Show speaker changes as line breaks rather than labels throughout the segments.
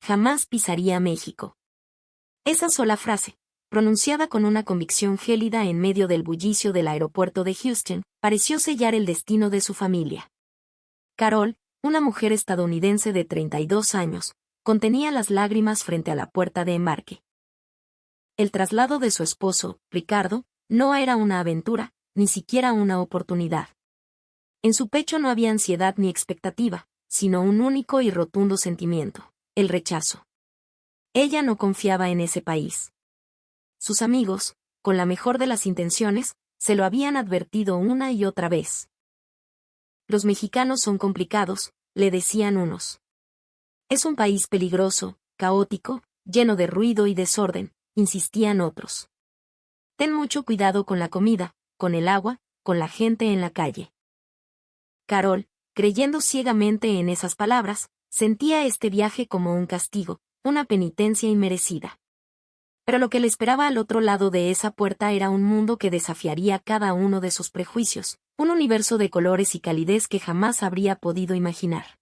jamás pisaría México. Esa sola frase, pronunciada con una convicción gélida en medio del bullicio del aeropuerto de Houston, pareció sellar el destino de su familia. Carol, una mujer estadounidense de 32 años, contenía las lágrimas frente a la puerta de embarque. El traslado de su esposo, Ricardo, no era una aventura, ni siquiera una oportunidad. En su pecho no había ansiedad ni expectativa, sino un único y rotundo sentimiento: el rechazo. Ella no confiaba en ese país. Sus amigos, con la mejor de las intenciones, se lo habían advertido una y otra vez. Los mexicanos son complicados, le decían unos. Es un país peligroso, caótico, lleno de ruido y desorden, insistían otros. Ten mucho cuidado con la comida, con el agua, con la gente en la calle. Carol, creyendo ciegamente en esas palabras, sentía este viaje como un castigo, una penitencia inmerecida. Pero lo que le esperaba al otro lado de esa puerta era un mundo que desafiaría cada uno de sus prejuicios, un universo de colores y calidez que jamás habría podido imaginar.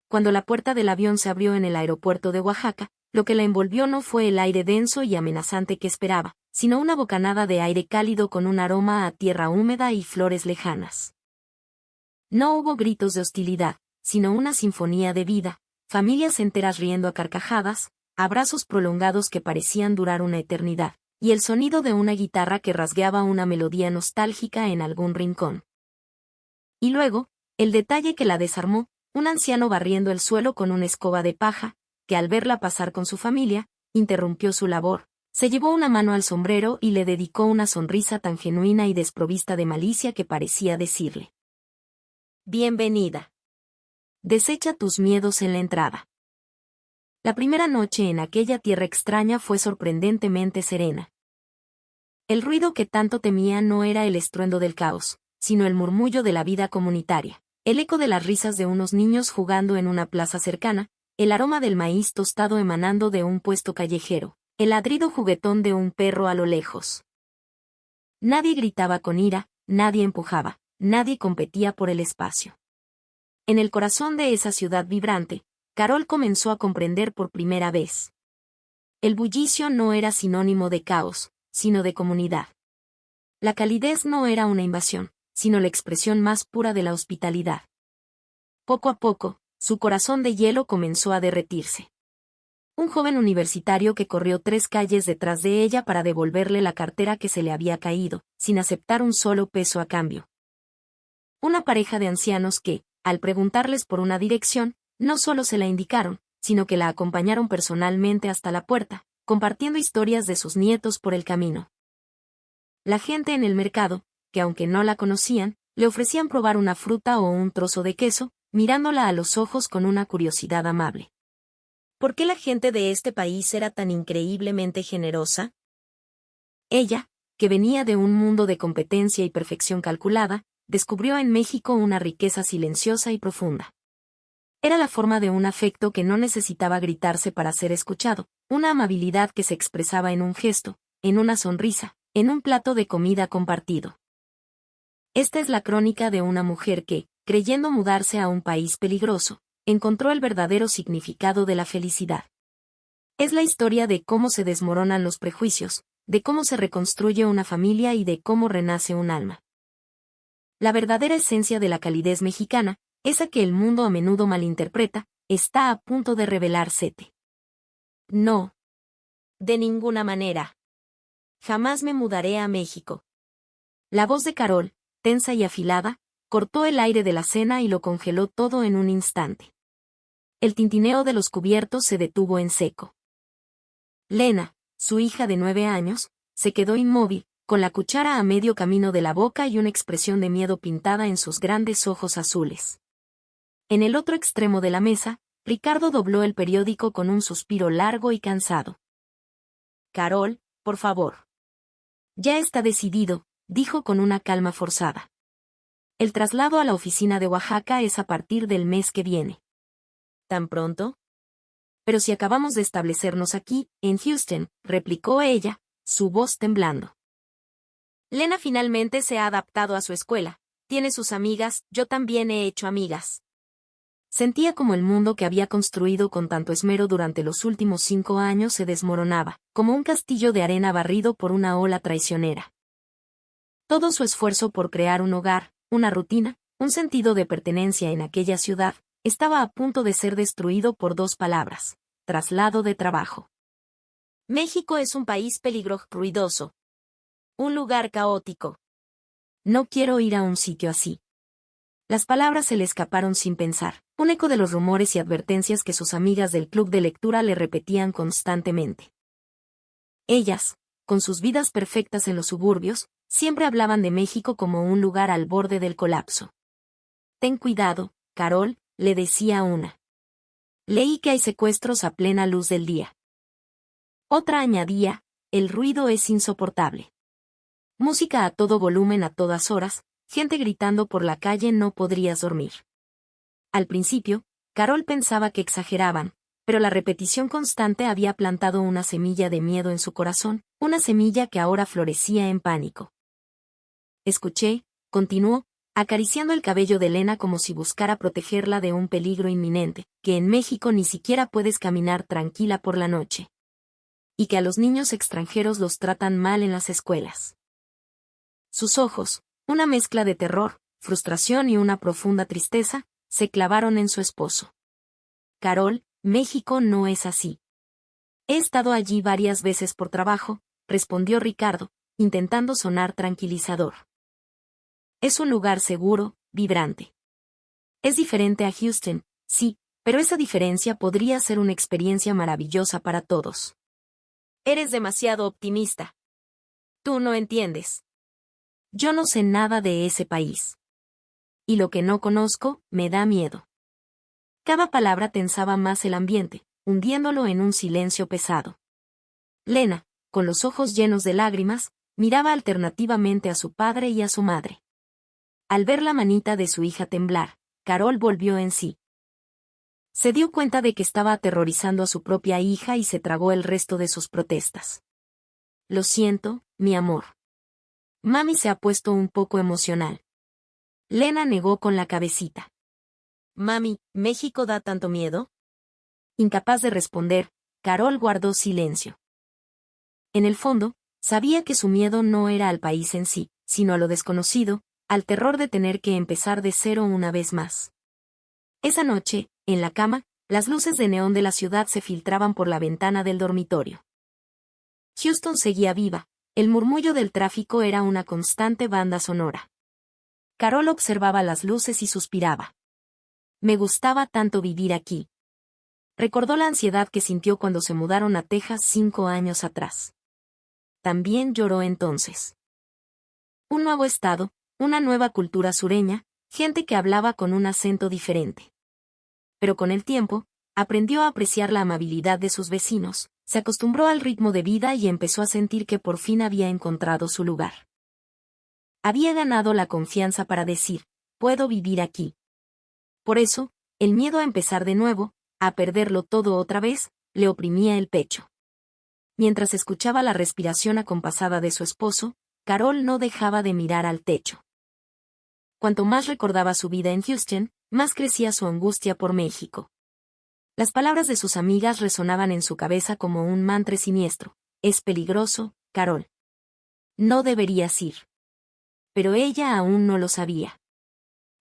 Cuando la puerta del avión se abrió en el aeropuerto de Oaxaca, lo que la envolvió no fue el aire denso y amenazante que esperaba, sino una bocanada de aire cálido con un aroma a tierra húmeda y flores lejanas. No hubo gritos de hostilidad, sino una sinfonía de vida, familias enteras riendo a carcajadas, abrazos prolongados que parecían durar una eternidad, y el sonido de una guitarra que rasgueaba una melodía nostálgica en algún rincón. Y luego, el detalle que la desarmó, un anciano barriendo el suelo con una escoba de paja, que al verla pasar con su familia, interrumpió su labor, se llevó una mano al sombrero y le dedicó una sonrisa tan genuina y desprovista de malicia que parecía decirle: «Bienvenida. Desecha tus miedos en la entrada». La primera noche en aquella tierra extraña fue sorprendentemente serena. El ruido que tanto temía no era el estruendo del caos, sino el murmullo de la vida comunitaria, el eco de las risas de unos niños jugando en una plaza cercana, el aroma del maíz tostado emanando de un puesto callejero, el ladrido juguetón de un perro a lo lejos. Nadie gritaba con ira, nadie empujaba, nadie competía por el espacio. En el corazón de esa ciudad vibrante, Carol comenzó a comprender por primera vez. El bullicio no era sinónimo de caos, sino de comunidad. La calidez no era una invasión, sino la expresión más pura de la hospitalidad. Poco a poco, su corazón de hielo comenzó a derretirse. Un joven universitario que corrió 3 calles detrás de ella para devolverle la cartera que se le había caído, sin aceptar un solo peso a cambio. Una pareja de ancianos que, al preguntarles por una dirección, no solo se la indicaron, sino que la acompañaron personalmente hasta la puerta, compartiendo historias de sus nietos por el camino. La gente en el mercado, que aunque no la conocían, le ofrecían probar una fruta o un trozo de queso, mirándola a los ojos con una curiosidad amable. ¿Por qué la gente de este país era tan increíblemente generosa? Ella, que venía de un mundo de competencia y perfección calculada, descubrió en México una riqueza silenciosa y profunda. Era la forma de un afecto que no necesitaba gritarse para ser escuchado, una amabilidad que se expresaba en un gesto, en una sonrisa, en un plato de comida compartido. Esta es la crónica de una mujer que, creyendo mudarse a un país peligroso, encontró el verdadero significado de la felicidad. Es la historia de cómo se desmoronan los prejuicios, de cómo se reconstruye una familia y de cómo renace un alma. La verdadera esencia de la calidez mexicana, esa que el mundo a menudo malinterpreta, está a punto de revelarse. No. De ninguna manera. Jamás me mudaré a México. La voz de Carol, tensa y afilada, cortó el aire de la cena y lo congeló todo en un instante. El tintineo de los cubiertos se detuvo en seco. Lena, su hija de 9 años, se quedó inmóvil, con la cuchara a medio camino de la boca y una expresión de miedo pintada en sus grandes ojos azules. En el otro extremo de la mesa, Ricardo dobló el periódico con un suspiro largo y cansado. «Carol, por favor». «Ya está decidido», dijo con una calma forzada. «El traslado a la oficina de Oaxaca es a partir del mes que viene». «¿Tan pronto?» «Pero si acabamos de establecernos aquí, en Houston», replicó ella, su voz temblando. «Lena finalmente se ha adaptado a su escuela, tiene sus amigas, yo también he hecho amigas». Sentía como el mundo que había construido con tanto esmero durante los últimos 5 años se desmoronaba, como un castillo de arena barrido por una ola traicionera. Todo su esfuerzo por crear un hogar, una rutina, un sentido de pertenencia en aquella ciudad, estaba a punto de ser destruido por 2 palabras: traslado de trabajo. México es un país peligroso, ruidoso. Un lugar caótico. No quiero ir a un sitio así. Las palabras se le escaparon sin pensar, un eco de los rumores y advertencias que sus amigas del club de lectura le repetían constantemente. Ellas, con sus vidas perfectas en los suburbios, siempre hablaban de México como un lugar al borde del colapso. Ten cuidado, Carol, le decía una. Leí que hay secuestros a plena luz del día. Otra añadía, el ruido es insoportable. Música a todo volumen a todas horas, gente gritando por la calle, no podrías dormir. Al principio, Carol pensaba que exageraban, pero la repetición constante había plantado una semilla de miedo en su corazón, una semilla que ahora florecía en pánico. Escuché, continuó, acariciando el cabello de Elena como si buscara protegerla de un peligro inminente, que en México ni siquiera puedes caminar tranquila por la noche. Y que a los niños extranjeros los tratan mal en las escuelas. Sus ojos, una mezcla de terror, frustración y una profunda tristeza, se clavaron en su esposo. Carol, México no es así. He estado allí varias veces por trabajo, respondió Ricardo, intentando sonar tranquilizador. Es un lugar seguro, vibrante. Es diferente a Houston, sí, pero esa diferencia podría ser una experiencia maravillosa para todos. Eres demasiado optimista. Tú no entiendes. Yo no sé nada de ese país. Y lo que no conozco, me da miedo. Cada palabra tensaba más el ambiente, hundiéndolo en un silencio pesado. Lena, con los ojos llenos de lágrimas, miraba alternativamente a su padre y a su madre. Al ver la manita de su hija temblar, Carol volvió en sí. Se dio cuenta de que estaba aterrorizando a su propia hija y se tragó el resto de sus protestas. Lo siento, mi amor. Mami se ha puesto un poco emocional. Lena negó con la cabecita. Mami, ¿México da tanto miedo? Incapaz de responder, Carol guardó silencio. En el fondo, sabía que su miedo no era al país en sí, sino a lo desconocido, al terror de tener que empezar de cero una vez más. Esa noche, en la cama, las luces de neón de la ciudad se filtraban por la ventana del dormitorio. Houston seguía viva, el murmullo del tráfico era una constante banda sonora. Carol observaba las luces y suspiraba. Me gustaba tanto vivir aquí. Recordó la ansiedad que sintió cuando se mudaron a Texas 5 años atrás. También lloró entonces. Un nuevo estado, una nueva cultura sureña, gente que hablaba con un acento diferente. Pero con el tiempo, aprendió a apreciar la amabilidad de sus vecinos, se acostumbró al ritmo de vida y empezó a sentir que por fin había encontrado su lugar. Había ganado la confianza para decir, puedo vivir aquí. Por eso, el miedo a empezar de nuevo, a perderlo todo otra vez, le oprimía el pecho. Mientras escuchaba la respiración acompasada de su esposo, Carol no dejaba de mirar al techo. Cuanto más recordaba su vida en Houston, más crecía su angustia por México. Las palabras de sus amigas resonaban en su cabeza como un mantra siniestro. Es peligroso, Carol. No deberías ir. Pero ella aún no lo sabía.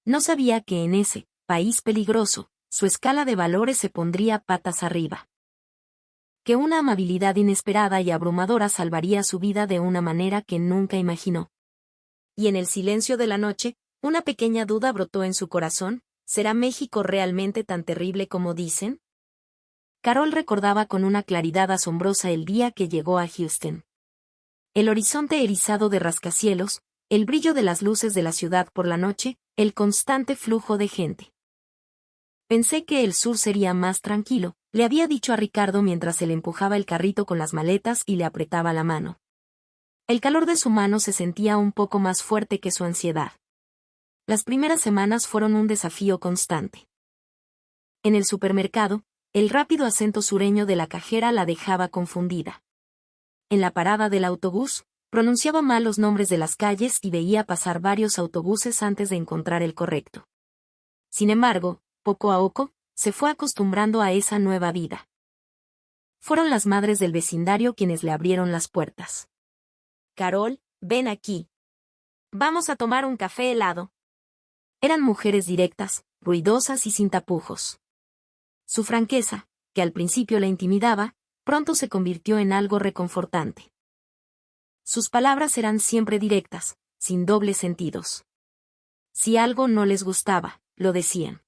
No sabía que en ese país peligroso, su escala de valores se pondría patas arriba. Que una amabilidad inesperada y abrumadora salvaría su vida de una manera que nunca imaginó. Y en el silencio de la noche, una pequeña duda brotó en su corazón. ¿Será México realmente tan terrible como dicen? Carol recordaba con una claridad asombrosa el día que llegó a Houston. El horizonte erizado de rascacielos, el brillo de las luces de la ciudad por la noche, el constante flujo de gente. Pensé que el sur sería más tranquilo, le había dicho a Ricardo mientras él empujaba el carrito con las maletas y le apretaba la mano. El calor de su mano se sentía un poco más fuerte que su ansiedad. Las primeras semanas fueron un desafío constante. En el supermercado, el rápido acento sureño de la cajera la dejaba confundida. En la parada del autobús, pronunciaba mal los nombres de las calles y veía pasar varios autobuses antes de encontrar el correcto. Sin embargo, poco a poco, se fue acostumbrando a esa nueva vida. Fueron las madres del vecindario quienes le abrieron las puertas. Carol, ven aquí. Vamos a tomar un café helado. Eran mujeres directas, ruidosas y sin tapujos. Su franqueza, que al principio la intimidaba, pronto se convirtió en algo reconfortante. Sus palabras eran siempre directas, sin dobles sentidos. Si algo no les gustaba, lo decían.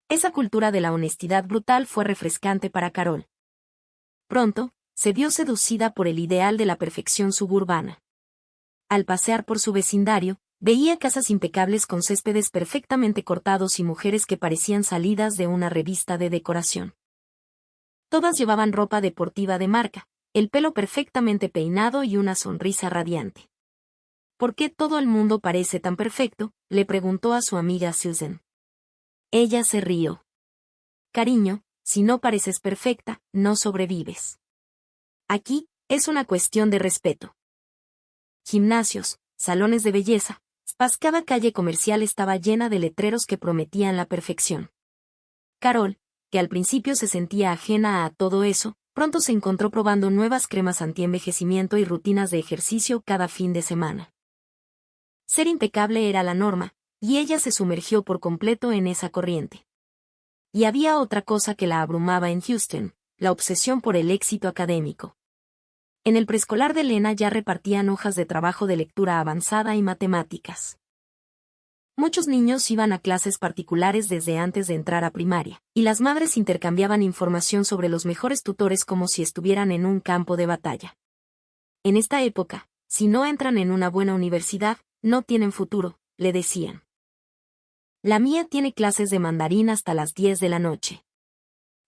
Esa cultura de la honestidad brutal fue refrescante para Carol. Pronto, se vio seducida por el ideal de la perfección suburbana. Al pasear por su vecindario, veía casas impecables con céspedes perfectamente cortados y mujeres que parecían salidas de una revista de decoración. Todas llevaban ropa deportiva de marca, el pelo perfectamente peinado y una sonrisa radiante. ¿Por qué todo el mundo parece tan perfecto?, le preguntó a su amiga Susan. Ella se rió. Cariño, si no pareces perfecta, no sobrevives. Aquí, es una cuestión de respeto. Gimnasios, salones de belleza, spas, cada calle comercial estaba llena de letreros que prometían la perfección. Carol, que al principio se sentía ajena a todo eso, pronto se encontró probando nuevas cremas antienvejecimiento y rutinas de ejercicio cada fin de semana. Ser impecable era la norma, y ella se sumergió por completo en esa corriente. Y había otra cosa que la abrumaba en Houston, la obsesión por el éxito académico. En el preescolar de Lena ya repartían hojas de trabajo de lectura avanzada y matemáticas. Muchos niños iban a clases particulares desde antes de entrar a primaria, y las madres intercambiaban información sobre los mejores tutores como si estuvieran en un campo de batalla. En esta época, si no entran en una buena universidad, no tienen futuro, le decían. La mía tiene clases de mandarín hasta las 10 de la noche.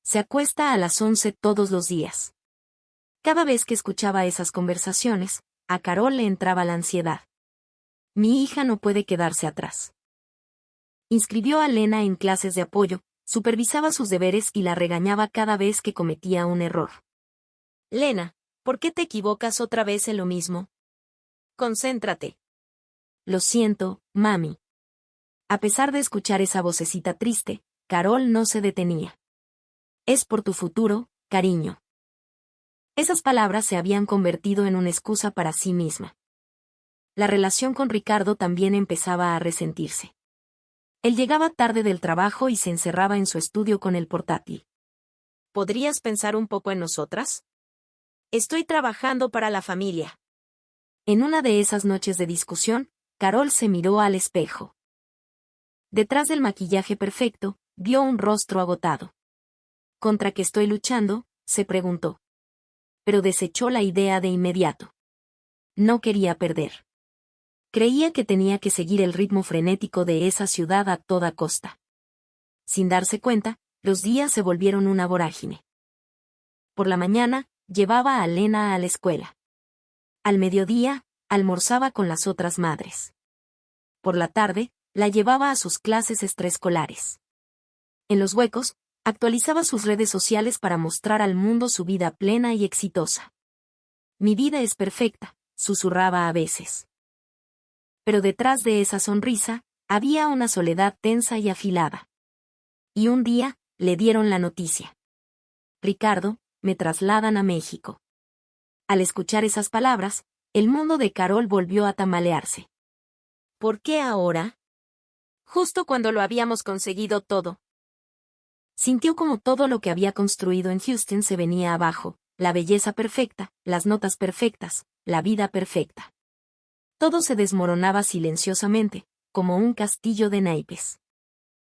Se acuesta a las 11 todos los días. Cada vez que escuchaba esas conversaciones, a Carol le entraba la ansiedad. Mi hija no puede quedarse atrás. Inscribió a Lena en clases de apoyo, supervisaba sus deberes y la regañaba cada vez que cometía un error. Lena, ¿por qué te equivocas otra vez en lo mismo? Concéntrate. Lo siento, mami. A pesar de escuchar esa vocecita triste, Carol no se detenía. Es por tu futuro, cariño. Esas palabras se habían convertido en una excusa para sí misma. La relación con Ricardo también empezaba a resentirse. Él llegaba tarde del trabajo y se encerraba en su estudio con el portátil. ¿Podrías pensar un poco en nosotras? Estoy trabajando para la familia. En una de esas noches de discusión, Carol se miró al espejo. Detrás del maquillaje perfecto, vio un rostro agotado. ¿Contra qué estoy luchando?, se preguntó. Pero desechó la idea de inmediato. No quería perder. Creía que tenía que seguir el ritmo frenético de esa ciudad a toda costa. Sin darse cuenta, los días se volvieron una vorágine. Por la mañana, llevaba a Lena a la escuela. Al mediodía, almorzaba con las otras madres. Por la tarde, la llevaba a sus clases extraescolares. En los huecos, actualizaba sus redes sociales para mostrar al mundo su vida plena y exitosa. Mi vida es perfecta, susurraba a veces. Pero detrás de esa sonrisa, había una soledad tensa y afilada. Y un día, le dieron la noticia. Ricardo, me trasladan a México. Al escuchar esas palabras, el mundo de Carol volvió a tambalearse. ¿Por qué ahora? Justo cuando lo habíamos conseguido todo. Sintió como todo lo que había construido en Houston se venía abajo, la belleza perfecta, las notas perfectas, la vida perfecta. Todo se desmoronaba silenciosamente, como un castillo de naipes.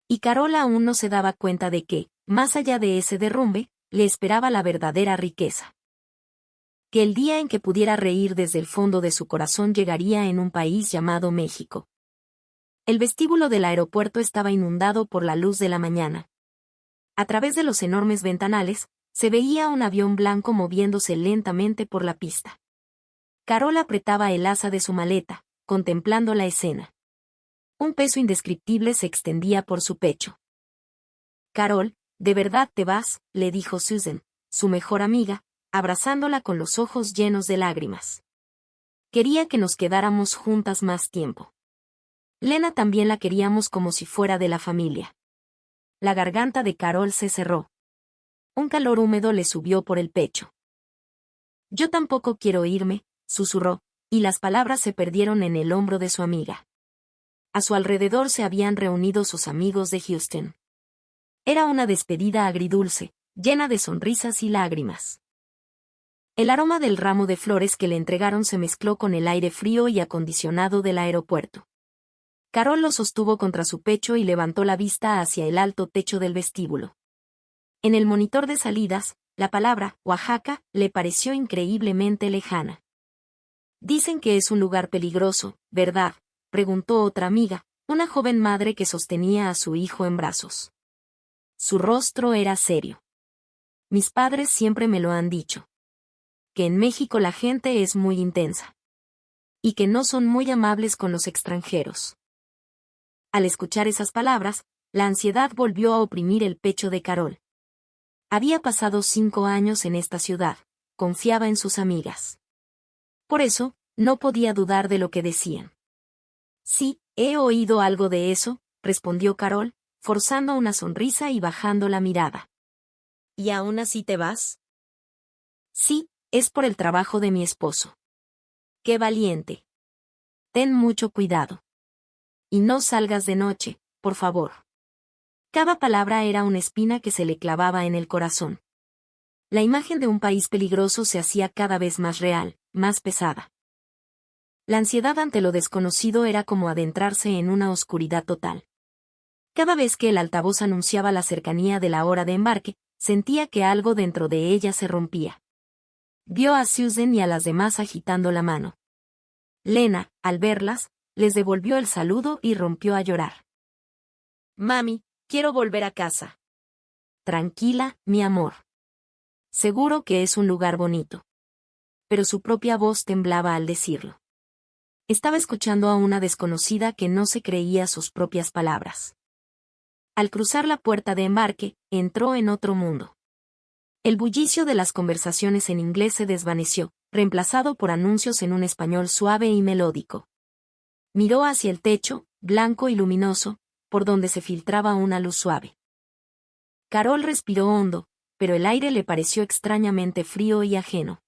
Y Carol aún no se daba cuenta de que, más allá de ese derrumbe, le esperaba la verdadera riqueza. Que el día en que pudiera reír desde el fondo de su corazón llegaría en un país llamado México. El vestíbulo del aeropuerto estaba inundado por la luz de la mañana. A través de los enormes ventanales, se veía un avión blanco moviéndose lentamente por la pista. Carol apretaba el asa de su maleta, contemplando la escena. Un peso indescriptible se extendía por su pecho. Carol, ¿de verdad te vas?, le dijo Susan, su mejor amiga, abrazándola con los ojos llenos de lágrimas. Quería que nos quedáramos juntas más tiempo. Lena también la queríamos como si fuera de la familia. la garganta de Carol se cerró. Un calor húmedo le subió por el pecho. Yo tampoco quiero irme, susurró, y las palabras se perdieron en el hombro de su amiga. A su alrededor se habían reunido sus amigos de Houston. Era una despedida agridulce, llena de sonrisas y lágrimas. El aroma del ramo de flores que le entregaron se mezcló con el aire frío y acondicionado del aeropuerto. Carol lo sostuvo contra su pecho y levantó la vista hacia el alto techo del vestíbulo. En el monitor de salidas, la palabra Oaxaca le pareció increíblemente lejana. Dicen que es un lugar peligroso, ¿verdad?, preguntó otra amiga, una joven madre que sostenía a su hijo en brazos. Su rostro era serio. Mis padres siempre me lo han dicho. Que en México la gente es muy intensa. Y que no son muy amables con los extranjeros. Al escuchar esas palabras, la ansiedad volvió a oprimir el pecho de Carol. Había pasado 5 años en esta ciudad, confiaba en sus amigas. Por eso, no podía dudar de lo que decían. Sí, he oído algo de eso, respondió Carol, forzando una sonrisa y bajando la mirada. ¿Y aún así te vas? Sí, es por el trabajo de mi esposo. ¡Qué valiente! Ten mucho cuidado. Y no salgas de noche, por favor. Cada palabra era una espina que se le clavaba en el corazón. La imagen de un país peligroso se hacía cada vez más real, más pesada. La ansiedad ante lo desconocido era como adentrarse en una oscuridad total. Cada vez que el altavoz anunciaba la cercanía de la hora de embarque, sentía que algo dentro de ella se rompía. Vio a Susan y a las demás agitando la mano. Lena, al verlas, les devolvió el saludo y rompió a llorar. Mami, quiero volver a casa. Tranquila, mi amor. Seguro que es un lugar bonito. Pero su propia voz temblaba al decirlo. Estaba escuchando a una desconocida que no se creía sus propias palabras. Al cruzar la puerta de embarque, entró en otro mundo. El bullicio de las conversaciones en inglés se desvaneció, reemplazado por anuncios en un español suave y melódico. Miró hacia el techo, blanco y luminoso, por donde se filtraba una luz suave. Carol respiró hondo, pero el aire le pareció extrañamente frío y ajeno.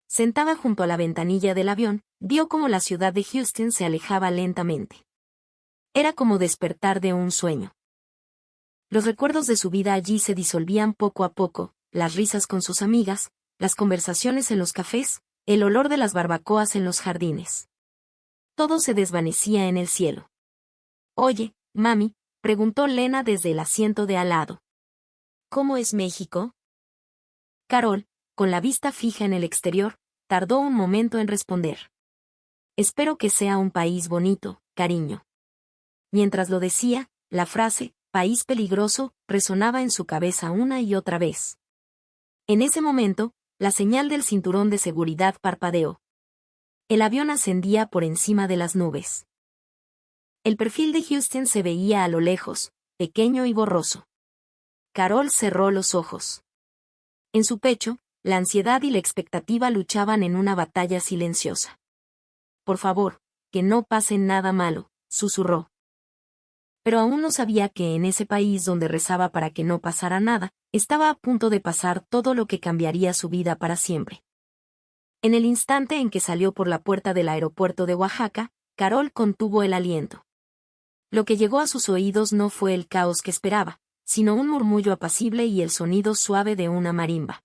Sentada junto a la ventanilla del avión, vio cómo la ciudad de Houston se alejaba lentamente. Era como despertar de un sueño. Los recuerdos de su vida allí se disolvían poco a poco, las risas con sus amigas, las conversaciones en los cafés, el olor de las barbacoas en los jardines. Todo se desvanecía en el cielo. Oye, mami, preguntó Lena desde el asiento de al lado. ¿Cómo es México? Carol, con la vista fija en el exterior, tardó un momento en responder. Espero que sea un país bonito, cariño. Mientras lo decía, la frase, país peligroso, resonaba en su cabeza una y otra vez. En ese momento, la señal del cinturón de seguridad parpadeó. El avión ascendía por encima de las nubes. El perfil de Houston se veía a lo lejos, pequeño y borroso. Carol cerró los ojos. En su pecho, la ansiedad y la expectativa luchaban en una batalla silenciosa. Por favor, que no pase nada malo, susurró. Pero aún no sabía que en ese país donde rezaba para que no pasara nada, estaba a punto de pasar todo lo que cambiaría su vida para siempre. En el instante en que salió por la puerta del aeropuerto de Oaxaca, Carol contuvo el aliento. Lo que llegó a sus oídos no fue el caos que esperaba, sino un murmullo apacible y el sonido suave de una marimba.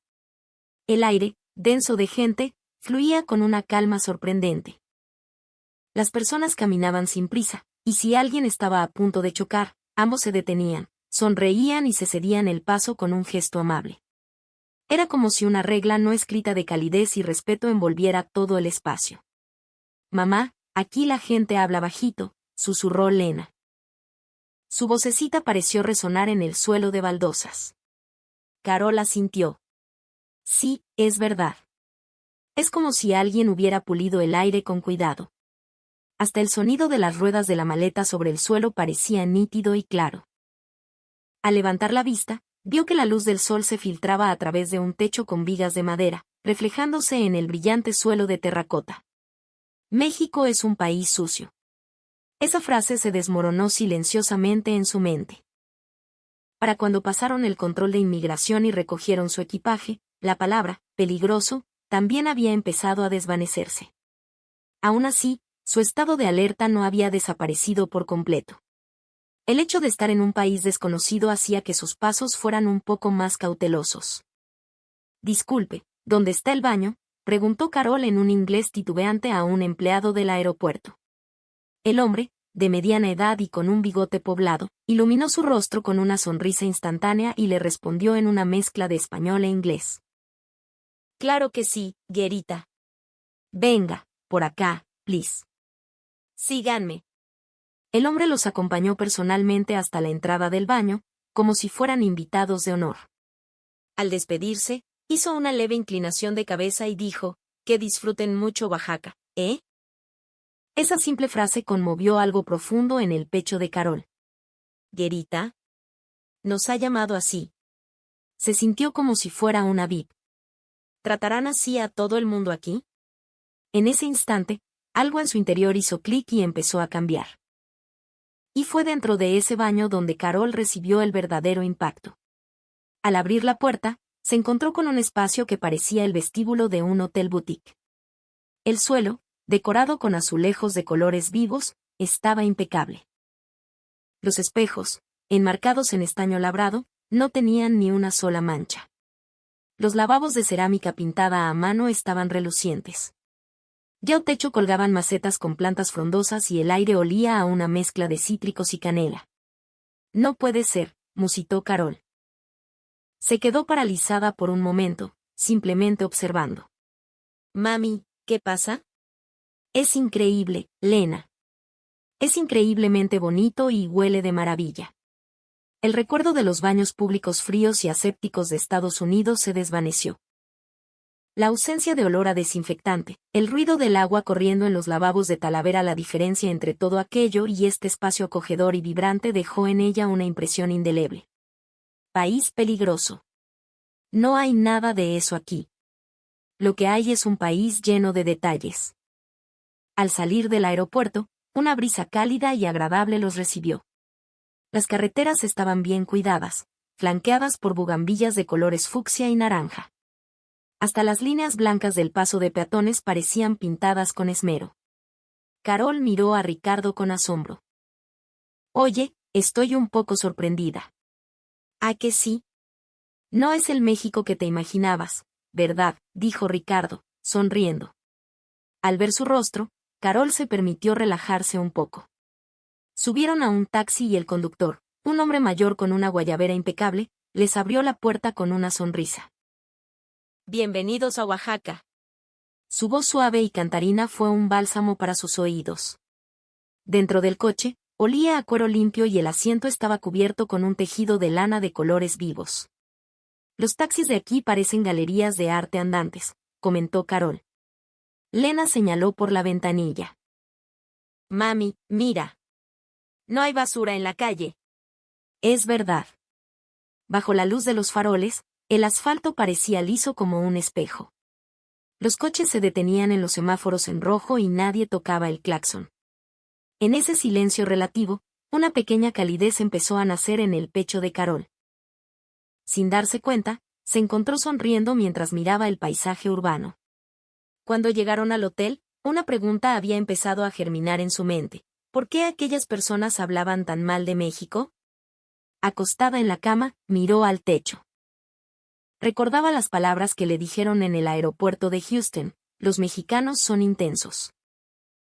El aire, denso de gente, fluía con una calma sorprendente. Las personas caminaban sin prisa, y si alguien estaba a punto de chocar, ambos se detenían, sonreían y se cedían el paso con un gesto amable. Era como si una regla no escrita de calidez y respeto envolviera todo el espacio. Mamá, aquí la gente habla bajito, susurró Lena. Su vocecita pareció resonar en el suelo de baldosas. Carol asintió. Sí, es verdad. Es como si alguien hubiera pulido el aire con cuidado. Hasta el sonido de las ruedas de la maleta sobre el suelo parecía nítido y claro. Al levantar la vista, vio que la luz del sol se filtraba a través de un techo con vigas de madera, reflejándose en el brillante suelo de terracota. México es un país sucio. Esa frase se desmoronó silenciosamente en su mente. Para cuando pasaron el control de inmigración y recogieron su equipaje, la palabra, peligroso, también había empezado a desvanecerse. Aún así, su estado de alerta no había desaparecido por completo. El hecho de estar en un país desconocido hacía que sus pasos fueran un poco más cautelosos. Disculpe, ¿dónde está el baño?, preguntó Carol en un inglés titubeante a un empleado del aeropuerto. El hombre, de mediana edad y con un bigote poblado, iluminó su rostro con una sonrisa instantánea y le respondió en una mezcla de español e inglés. Claro que sí, Guerita. Venga, por acá, please. Síganme. El hombre los acompañó personalmente hasta la entrada del baño, como si fueran invitados de honor. Al despedirse, hizo una leve inclinación de cabeza y dijo, que disfruten mucho Oaxaca, ¿eh? Esa simple frase conmovió algo profundo en el pecho de Carol. ¿Guerita? Nos ha llamado así. Se sintió como si fuera una VIP. ¿Tratarán así a todo el mundo aquí? En ese instante, algo en su interior hizo clic y empezó a cambiar. Y fue dentro de ese baño donde Carol recibió el verdadero impacto. Al abrir la puerta, se encontró con un espacio que parecía el vestíbulo de un hotel boutique. El suelo, decorado con azulejos de colores vivos, estaba impecable. Los espejos, enmarcados en estaño labrado, no tenían ni una sola mancha. Los lavabos de cerámica pintada a mano estaban relucientes. Ya al techo colgaban macetas con plantas frondosas y el aire olía a una mezcla de cítricos y canela. No puede ser, musitó Carol. Se quedó paralizada por un momento, simplemente observando. Mami, ¿qué pasa? Es increíble, Lena. Es increíblemente bonito y huele de maravilla. El recuerdo de los baños públicos fríos y asépticos de Estados Unidos se desvaneció. La ausencia de olor a desinfectante, el ruido del agua corriendo en los lavabos de Talavera, la diferencia entre todo aquello y este espacio acogedor y vibrante dejó en ella una impresión indeleble. País peligroso. No hay nada de eso aquí. Lo que hay es un país lleno de detalles. Al salir del aeropuerto, una brisa cálida y agradable los recibió. Las carreteras estaban bien cuidadas, flanqueadas por bugambillas de colores fucsia y naranja. Hasta las líneas blancas del paso de peatones parecían pintadas con esmero. Carol miró a Ricardo con asombro. Oye, estoy un poco sorprendida. ¿A que sí? No es el México que te imaginabas, ¿verdad?, dijo Ricardo, sonriendo. Al ver su rostro, Carol se permitió relajarse un poco. Subieron a un taxi y el conductor, un hombre mayor con una guayabera impecable, les abrió la puerta con una sonrisa. Bienvenidos a Oaxaca. Su voz suave y cantarina fue un bálsamo para sus oídos. Dentro del coche, olía a cuero limpio y el asiento estaba cubierto con un tejido de lana de colores vivos. Los taxis de aquí parecen galerías de arte andantes, comentó Carol. Lena señaló por la ventanilla. Mami, mira. No hay basura en la calle. Es verdad. Bajo la luz de los faroles, el asfalto parecía liso como un espejo. Los coches se detenían en los semáforos en rojo y nadie tocaba el claxon. En ese silencio relativo, una pequeña calidez empezó a nacer en el pecho de Carol. Sin darse cuenta, se encontró sonriendo mientras miraba el paisaje urbano. Cuando llegaron al hotel, una pregunta había empezado a germinar en su mente. ¿Por qué aquellas personas hablaban tan mal de México? Acostada en la cama, miró al techo. Recordaba las palabras que le dijeron en el aeropuerto de Houston: los mexicanos son intensos.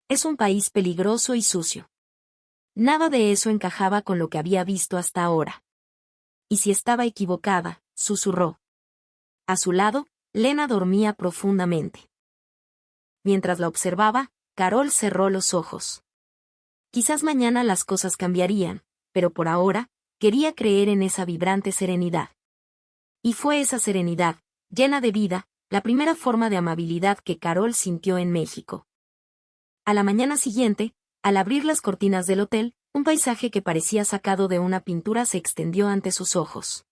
Es un país peligroso y sucio. Nada de eso encajaba con lo que había visto hasta ahora. Y si estaba equivocada, susurró. A su lado, Lena dormía profundamente. Mientras la observaba, Carol cerró los ojos. Quizás mañana las cosas cambiarían, pero por ahora, quería creer en esa vibrante serenidad. Y fue esa serenidad, llena de vida, la primera forma de amabilidad que Carol sintió en México. A la mañana siguiente, al abrir las cortinas del hotel, un paisaje que parecía sacado de una pintura se extendió ante sus ojos.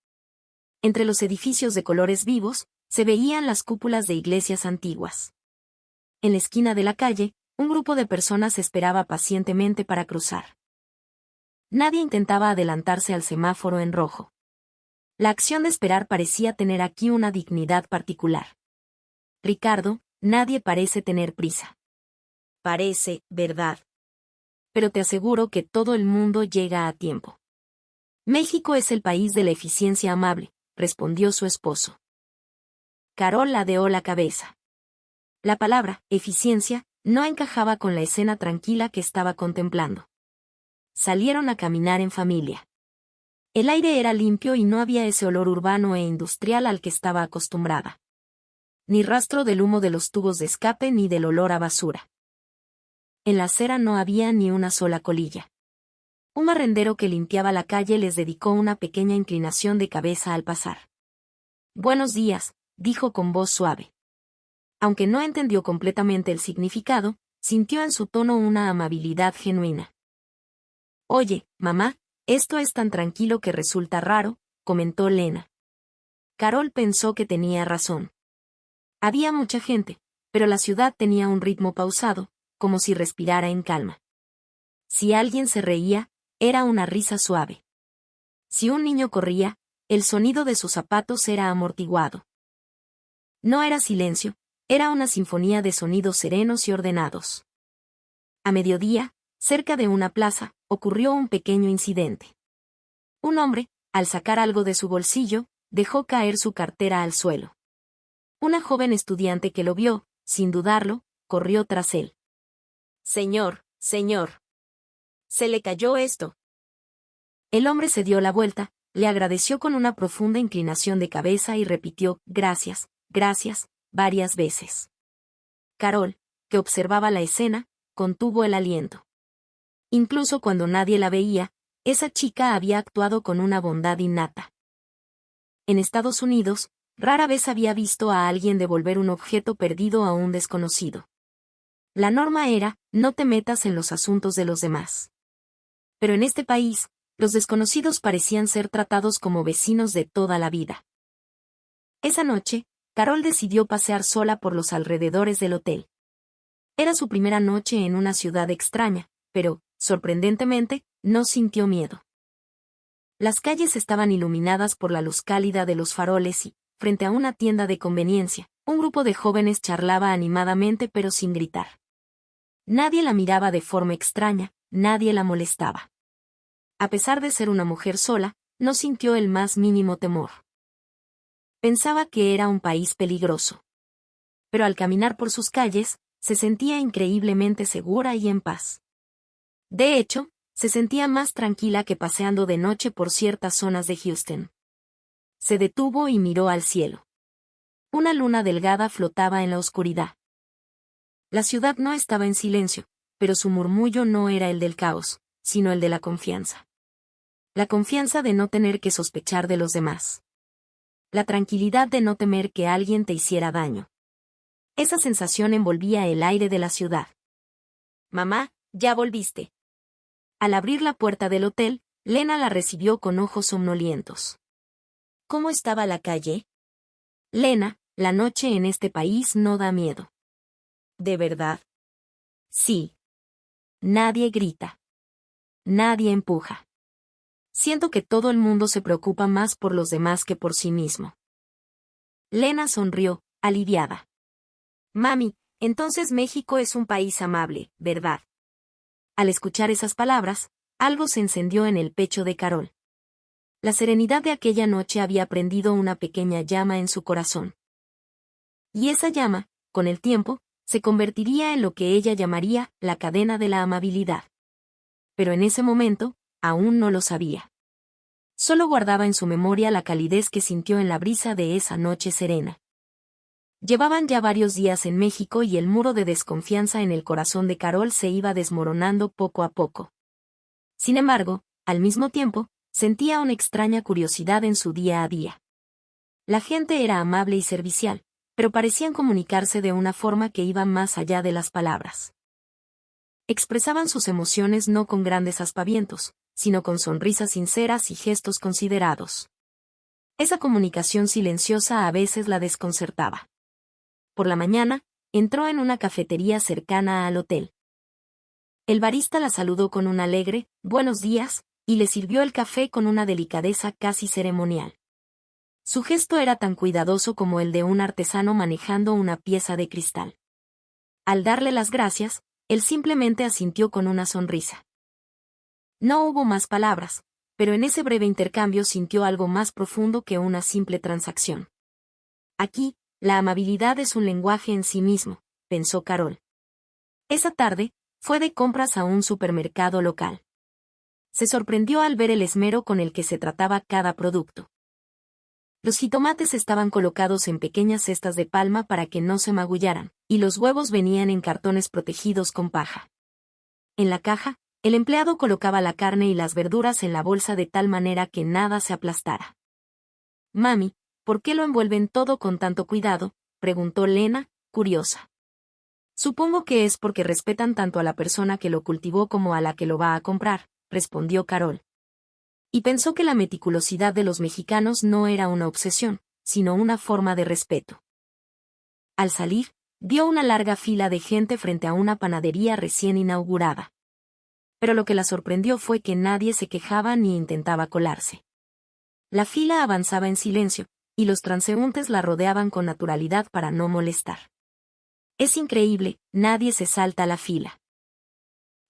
Entre los edificios de colores vivos, se veían las cúpulas de iglesias antiguas. En la esquina de la calle, un grupo de personas esperaba pacientemente para cruzar. Nadie intentaba adelantarse al semáforo en rojo. La acción de esperar parecía tener aquí una dignidad particular. Ricardo, nadie parece tener prisa. Parece, ¿verdad? Pero te aseguro que todo el mundo llega a tiempo. México es el país de la eficiencia amable, respondió su esposo. Carol ladeó la cabeza. La palabra, eficiencia, no encajaba con la escena tranquila que estaba contemplando. Salieron a caminar en familia. El aire era limpio y no había ese olor urbano e industrial al que estaba acostumbrada. Ni rastro del humo de los tubos de escape ni del olor a basura. En la acera no había ni una sola colilla. Un barrendero que limpiaba la calle les dedicó una pequeña inclinación de cabeza al pasar. Buenos días, dijo con voz suave. Aunque no entendió completamente el significado, sintió en su tono una amabilidad genuina. Oye, mamá, esto es tan tranquilo que resulta raro, comentó Lena. Carol pensó que tenía razón. Había mucha gente, pero la ciudad tenía un ritmo pausado, como si respirara en calma. Si alguien se reía, era una risa suave. Si un niño corría, el sonido de sus zapatos era amortiguado. No era silencio, era una sinfonía de sonidos serenos y ordenados. A mediodía, cerca de una plaza, ocurrió un pequeño incidente. Un hombre, al sacar algo de su bolsillo, dejó caer su cartera al suelo. Una joven estudiante que lo vio, sin dudarlo, corrió tras él. Señor, señor. Se le cayó esto. El hombre se dio la vuelta, le agradeció con una profunda inclinación de cabeza y repitió, gracias, gracias, varias veces. Carol, que observaba la escena, contuvo el aliento. Incluso cuando nadie la veía, esa chica había actuado con una bondad innata. En Estados Unidos, rara vez había visto a alguien devolver un objeto perdido a un desconocido. La norma era, no te metas en los asuntos de los demás. Pero en este país, los desconocidos parecían ser tratados como vecinos de toda la vida. Esa noche, Carol decidió pasear sola por los alrededores del hotel. Era su primera noche en una ciudad extraña, pero, sorprendentemente, no sintió miedo. Las calles estaban iluminadas por la luz cálida de los faroles y, frente a una tienda de conveniencia, un grupo de jóvenes charlaba animadamente pero sin gritar. Nadie la miraba de forma extraña, nadie la molestaba. A pesar de ser una mujer sola, no sintió el más mínimo temor. Pensaba que era un país peligroso. Pero al caminar por sus calles, se sentía increíblemente segura y en paz. De hecho, se sentía más tranquila que paseando de noche por ciertas zonas de Houston. Se detuvo y miró al cielo. Una luna delgada flotaba en la oscuridad. La ciudad no estaba en silencio, pero su murmullo no era el del caos, sino el de la confianza. La confianza de no tener que sospechar de los demás. La tranquilidad de no temer que alguien te hiciera daño. Esa sensación envolvía el aire de la ciudad. Mamá, ya volviste. Al abrir la puerta del hotel, Lena la recibió con ojos somnolientos. ¿Cómo estaba la calle? Lena, la noche en este país no da miedo. ¿De verdad? Sí. Nadie grita. Nadie empuja. Siento que todo el mundo se preocupa más por los demás que por sí mismo. Lena sonrió, aliviada. Mami, entonces México es un país amable, ¿verdad? Al escuchar esas palabras, algo se encendió en el pecho de Carol. La serenidad de aquella noche había prendido una pequeña llama en su corazón. Y esa llama, con el tiempo, se convertiría en lo que ella llamaría la cadena de la amabilidad. Pero en ese momento, aún no lo sabía. Solo guardaba en su memoria la calidez que sintió en la brisa de esa noche serena. Llevaban ya varios días en México y el muro de desconfianza en el corazón de Carol se iba desmoronando poco a poco. Sin embargo, al mismo tiempo, sentía una extraña curiosidad en su día a día. La gente era amable y servicial, pero parecían comunicarse de una forma que iba más allá de las palabras. Expresaban sus emociones no con grandes aspavientos, sino con sonrisas sinceras y gestos considerados. Esa comunicación silenciosa a veces la desconcertaba. Por la mañana, entró en una cafetería cercana al hotel. El barista la saludó con un alegre, buenos días, y le sirvió el café con una delicadeza casi ceremonial. Su gesto era tan cuidadoso como el de un artesano manejando una pieza de cristal. Al darle las gracias, él simplemente asintió con una sonrisa. No hubo más palabras, pero en ese breve intercambio sintió algo más profundo que una simple transacción. Aquí, la amabilidad es un lenguaje en sí mismo, pensó Carol. Esa tarde, fue de compras a un supermercado local. Se sorprendió al ver el esmero con el que se trataba cada producto. Los jitomates estaban colocados en pequeñas cestas de palma para que no se magullaran, y los huevos venían en cartones protegidos con paja. En la caja, el empleado colocaba la carne y las verduras en la bolsa de tal manera que nada se aplastara. «Mami, ¿por qué lo envuelven todo con tanto cuidado?», preguntó Lena, curiosa. «Supongo que es porque respetan tanto a la persona que lo cultivó como a la que lo va a comprar», respondió Carol. Y pensó que la meticulosidad de los mexicanos no era una obsesión, sino una forma de respeto. Al salir, vio una larga fila de gente frente a una panadería recién inaugurada. Pero lo que la sorprendió fue que nadie se quejaba ni intentaba colarse. La fila avanzaba en silencio, y los transeúntes la rodeaban con naturalidad para no molestar. «Es increíble, nadie se salta a la fila».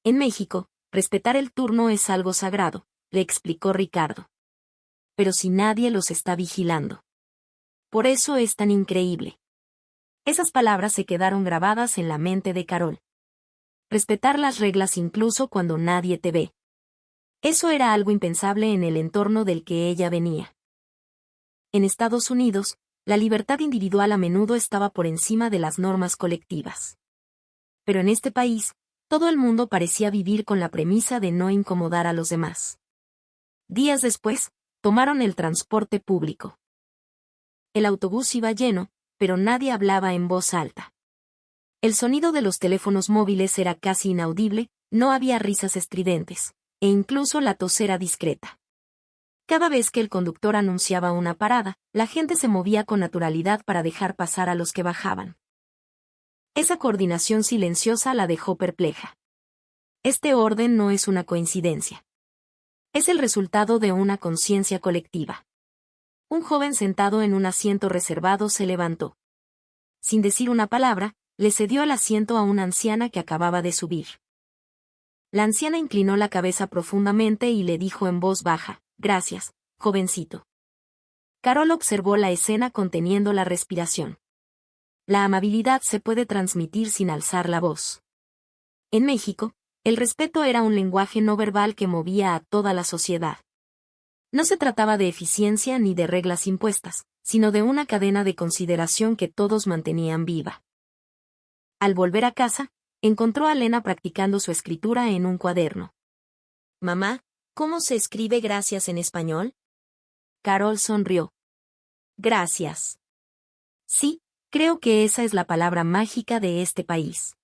En México, respetar el turno es algo sagrado, le explicó Ricardo. Pero si nadie los está vigilando. Por eso es tan increíble. Esas palabras se quedaron grabadas en la mente de Carol. Respetar las reglas incluso cuando nadie te ve. Eso era algo impensable en el entorno del que ella venía. En Estados Unidos, la libertad individual a menudo estaba por encima de las normas colectivas. Pero en este país, todo el mundo parecía vivir con la premisa de no incomodar a los demás. Días después, tomaron el transporte público. El autobús iba lleno, pero nadie hablaba en voz alta. El sonido de los teléfonos móviles era casi inaudible, no había risas estridentes, e incluso la tos era discreta. Cada vez que el conductor anunciaba una parada, la gente se movía con naturalidad para dejar pasar a los que bajaban. Esa coordinación silenciosa la dejó perpleja. Este orden no es una coincidencia. Es el resultado de una conciencia colectiva. Un joven sentado en un asiento reservado se levantó. Sin decir una palabra, le cedió el asiento a una anciana que acababa de subir. La anciana inclinó la cabeza profundamente y le dijo en voz baja: «Gracias, jovencito». Carol observó la escena conteniendo la respiración. La amabilidad se puede transmitir sin alzar la voz. En México, el respeto era un lenguaje no verbal que movía a toda la sociedad. No se trataba de eficiencia ni de reglas impuestas, sino de una cadena de consideración que todos mantenían viva. Al volver a casa, encontró a Lena practicando su escritura en un cuaderno. «Mamá, ¿cómo se escribe gracias en español?». Carol sonrió. «Gracias». Sí, creo que esa es la palabra mágica de este país.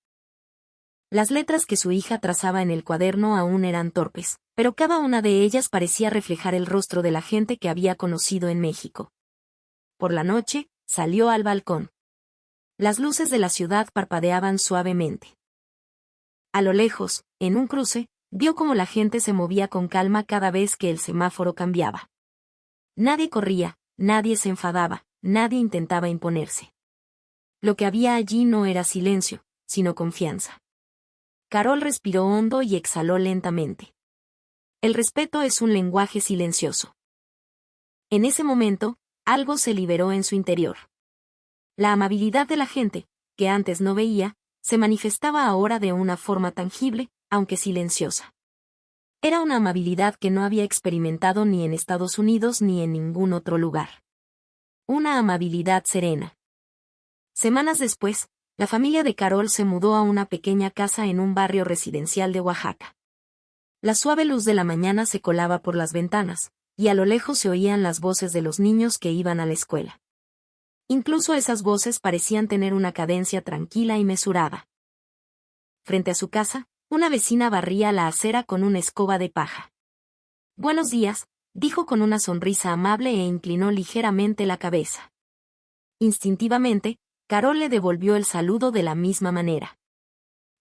Las letras que su hija trazaba en el cuaderno aún eran torpes, pero cada una de ellas parecía reflejar el rostro de la gente que había conocido en México. Por la noche, salió al balcón. Las luces de la ciudad parpadeaban suavemente. A lo lejos, en un cruce, vio cómo la gente se movía con calma cada vez que el semáforo cambiaba. Nadie corría, nadie se enfadaba, nadie intentaba imponerse. Lo que había allí no era silencio, sino confianza. Carol respiró hondo y exhaló lentamente. El respeto es un lenguaje silencioso. En ese momento, algo se liberó en su interior. La amabilidad de la gente, que antes no veía, se manifestaba ahora de una forma tangible, aunque silenciosa. Era una amabilidad que no había experimentado ni en Estados Unidos ni en ningún otro lugar. Una amabilidad serena. Semanas después, la familia de Carol se mudó a una pequeña casa en un barrio residencial de Oaxaca. La suave luz de la mañana se colaba por las ventanas, y a lo lejos se oían las voces de los niños que iban a la escuela. Incluso esas voces parecían tener una cadencia tranquila y mesurada. Frente a su casa, una vecina barría la acera con una escoba de paja. «Buenos días», dijo con una sonrisa amable e inclinó ligeramente la cabeza. Instintivamente, Carol le devolvió el saludo de la misma manera.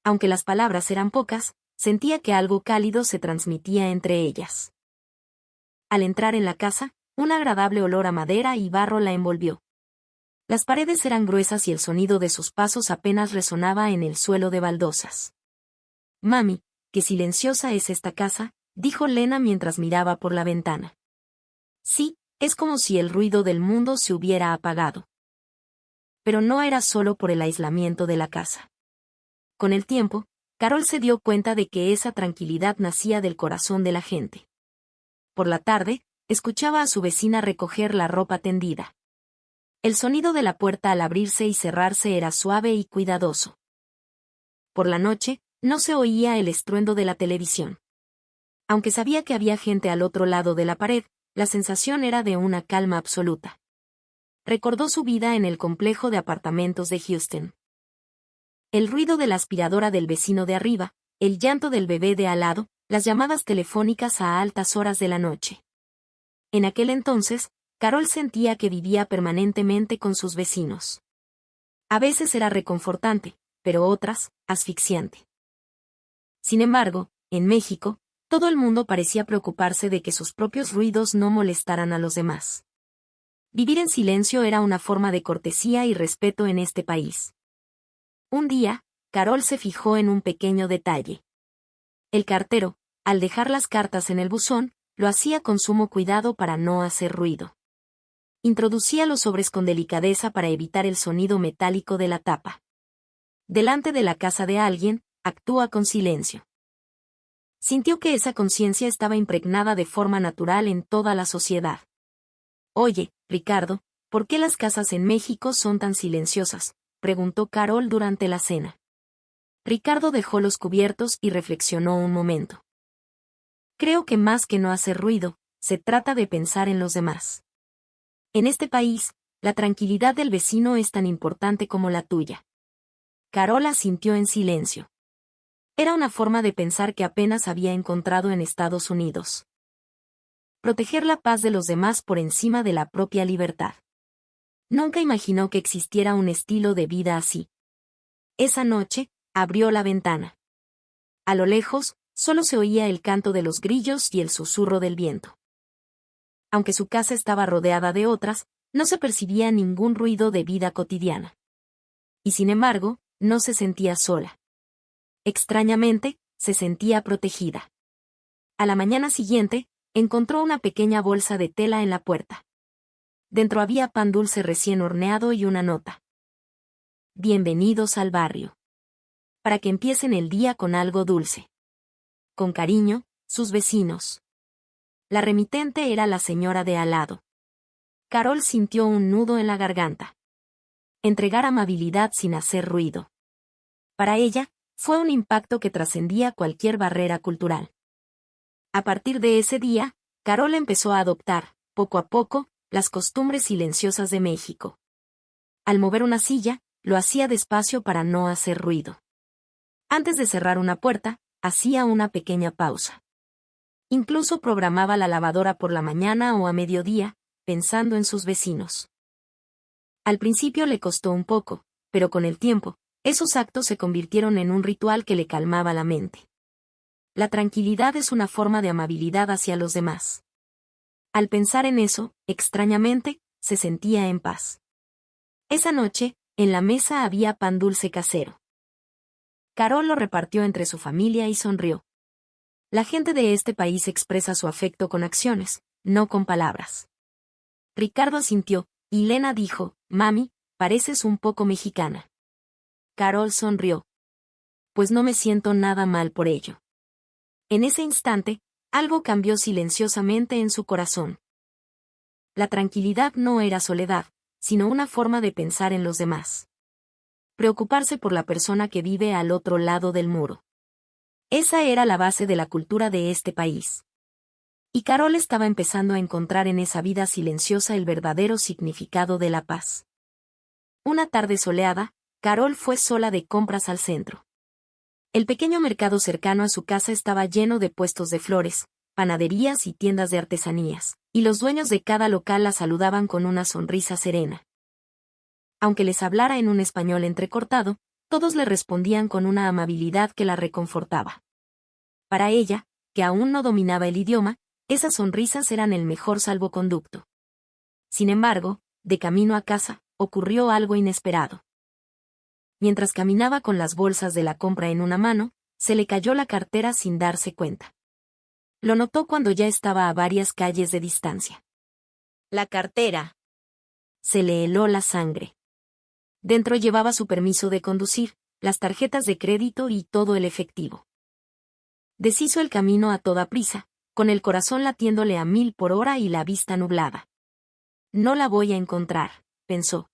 Aunque las palabras eran pocas, sentía que algo cálido se transmitía entre ellas. Al entrar en la casa, Un agradable olor a madera y barro la envolvió. Las paredes eran gruesas y el sonido de sus pasos apenas resonaba en el suelo de baldosas. «Mami, qué silenciosa es esta casa», dijo Lena mientras miraba por la ventana. «Sí, es como si el ruido del mundo se hubiera apagado». Pero no era solo por el aislamiento de la casa. Con el tiempo, Carol se dio cuenta de que esa tranquilidad nacía del corazón de la gente. Por la tarde, escuchaba a su vecina recoger la ropa tendida. El sonido de la puerta al abrirse y cerrarse era suave y cuidadoso. Por la noche, no se oía el estruendo de la televisión. Aunque sabía que había gente al otro lado de la pared, la sensación era de una calma absoluta. Recordó su vida en el complejo de apartamentos de Houston. El ruido de la aspiradora del vecino de arriba, el llanto del bebé de al lado, las llamadas telefónicas a altas horas de la noche. En aquel entonces, Carol sentía que vivía permanentemente con sus vecinos. A veces era reconfortante, pero otras, asfixiante. Sin embargo, en México, todo el mundo parecía preocuparse de que sus propios ruidos no molestaran a los demás. Vivir en silencio era una forma de cortesía y respeto en este país. Un día, Carol se fijó en un pequeño detalle. El cartero, al dejar las cartas en el buzón, lo hacía con sumo cuidado para no hacer ruido. Introducía los sobres con delicadeza para evitar el sonido metálico de la tapa. Delante de la casa de alguien, actúa con silencio. Sintió que esa conciencia estaba impregnada de forma natural en toda la sociedad. «Oye, Ricardo, ¿por qué las casas en México son tan silenciosas?», preguntó Carol durante la cena. Ricardo dejó los cubiertos y reflexionó un momento. «Creo que más que no hacer ruido, se trata de pensar en los demás. En este país, la tranquilidad del vecino es tan importante como la tuya». Carol asintió en silencio. Era una forma de pensar que apenas había encontrado en Estados Unidos. Proteger la paz de los demás por encima de la propia libertad. Nunca imaginó que existiera un estilo de vida así. Esa noche, abrió la ventana. A lo lejos, solo se oía el canto de los grillos y el susurro del viento. Aunque su casa estaba rodeada de otras, no se percibía ningún ruido de vida cotidiana. Y sin embargo, no se sentía sola. Extrañamente, se sentía protegida. A la mañana siguiente, encontró una pequeña bolsa de tela en la puerta. Dentro había pan dulce recién horneado y una nota. «Bienvenidos al barrio. Para que empiecen el día con algo dulce. Con cariño, sus vecinos». La remitente era la señora de al lado. Carol sintió un nudo en la garganta. Entregar amabilidad sin hacer ruido. Para ella, fue un impacto que trascendía cualquier barrera cultural. A partir de ese día, Carol empezó a adoptar, poco a poco, las costumbres silenciosas de México. Al mover una silla, lo hacía despacio para no hacer ruido. Antes de cerrar una puerta, hacía una pequeña pausa. Incluso programaba la lavadora por la mañana o a mediodía, pensando en sus vecinos. Al principio le costó un poco, pero con el tiempo, esos actos se convirtieron en un ritual que le calmaba la mente. La tranquilidad es una forma de amabilidad hacia los demás. Al pensar en eso, extrañamente, se sentía en paz. Esa noche, en la mesa había pan dulce casero. Carol lo repartió entre su familia y sonrió. La gente de este país expresa su afecto con acciones, no con palabras. Ricardo asintió, y Lena dijo: «Mami, pareces un poco mexicana». Carol sonrió. «Pues no me siento nada mal por ello». En ese instante, algo cambió silenciosamente en su corazón. La tranquilidad no era soledad, sino una forma de pensar en los demás. Preocuparse por la persona que vive al otro lado del muro. Esa era la base de la cultura de este país. Y Carol estaba empezando a encontrar en esa vida silenciosa el verdadero significado de la paz. Una tarde soleada, Carol fue sola de compras al centro. El pequeño mercado cercano a su casa estaba lleno de puestos de flores, panaderías y tiendas de artesanías, y los dueños de cada local la saludaban con una sonrisa serena. Aunque les hablara en un español entrecortado, todos le respondían con una amabilidad que la reconfortaba. Para ella, que aún no dominaba el idioma, Esas sonrisas eran el mejor salvoconducto. Sin embargo, de camino a casa, ocurrió algo inesperado. Mientras caminaba con las bolsas de la compra en una mano, se le cayó la cartera sin darse cuenta. Lo notó cuando ya estaba a varias calles de distancia. La cartera. Se le heló la sangre. Dentro llevaba su permiso de conducir, las tarjetas de crédito y todo el efectivo. Deshizo el camino a toda prisa, con el corazón latiéndole a 1000 por hora y la vista nublada. No la voy a encontrar, pensó.